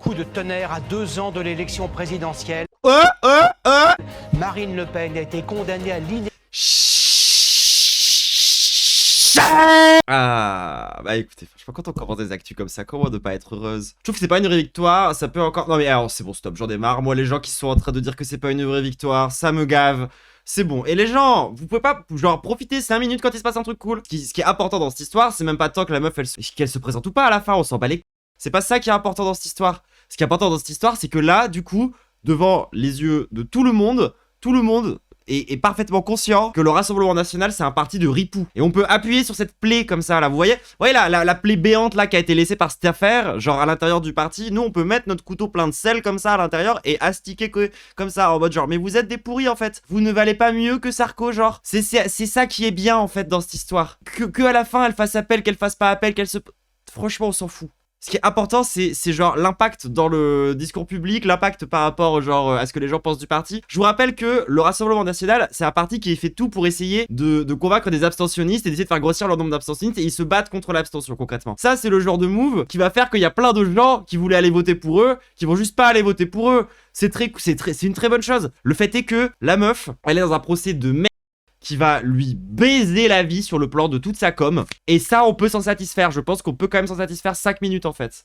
Coup de tonnerre à 2 ans de l'élection présidentielle. Marine Le Pen a été condamnée à Ah, bah écoutez, franchement, quand on commence des actus comme ça, comment ne pas être heureuse? Je trouve que c'est pas une vraie victoire, ça peut encore... Non mais alors, c'est bon, stop, j'en ai marre. Moi, les gens qui sont en train de dire que c'est pas une vraie victoire, ça me gave. C'est bon. Et les gens, vous pouvez pas, genre, profiter 5 minutes quand il se passe un truc cool. Ce qui est important dans cette histoire, c'est même pas tant que la meuf, qu'elle se présente ou pas à la fin, on s'en bat les... C'est pas ça qui est important dans cette histoire. Ce qui est important dans cette histoire, c'est que là, du coup, devant les yeux de tout le monde est parfaitement conscient que le Rassemblement National, c'est un parti de ripoux. Et on peut appuyer sur cette plaie comme ça, là, vous voyez la plaie béante, là, qui a été laissée par cette affaire, genre à l'intérieur du parti. Nous, on peut mettre notre couteau plein de sel comme ça à l'intérieur et astiquer comme ça, en mode genre, mais vous êtes des pourris, en fait. Vous ne valez pas mieux que Sarko, genre. C'est ça qui est bien, en fait, dans cette histoire. Que à la fin, elle fasse appel, qu'elle fasse pas appel, qu'elle se... Franchement, on s'en fout. Ce qui est important, c'est genre l'impact dans le discours public, l'impact par rapport genre à ce que les gens pensent du parti. Je vous rappelle que le Rassemblement National, c'est un parti qui fait tout pour essayer de convaincre des abstentionnistes et d'essayer de faire grossir leur nombre d'abstentionnistes, et ils se battent contre l'abstention concrètement. Ça, c'est le genre de move qui va faire qu'il y a plein de gens qui voulaient aller voter pour eux, qui vont juste pas aller voter pour eux. C'est une très bonne chose. Le fait est que la meuf, elle est dans un procès de merde qui va lui baiser la vie sur le plan de toute sa com. Et ça, on peut s'en satisfaire. Je pense qu'on peut quand même s'en satisfaire 5 minutes en fait.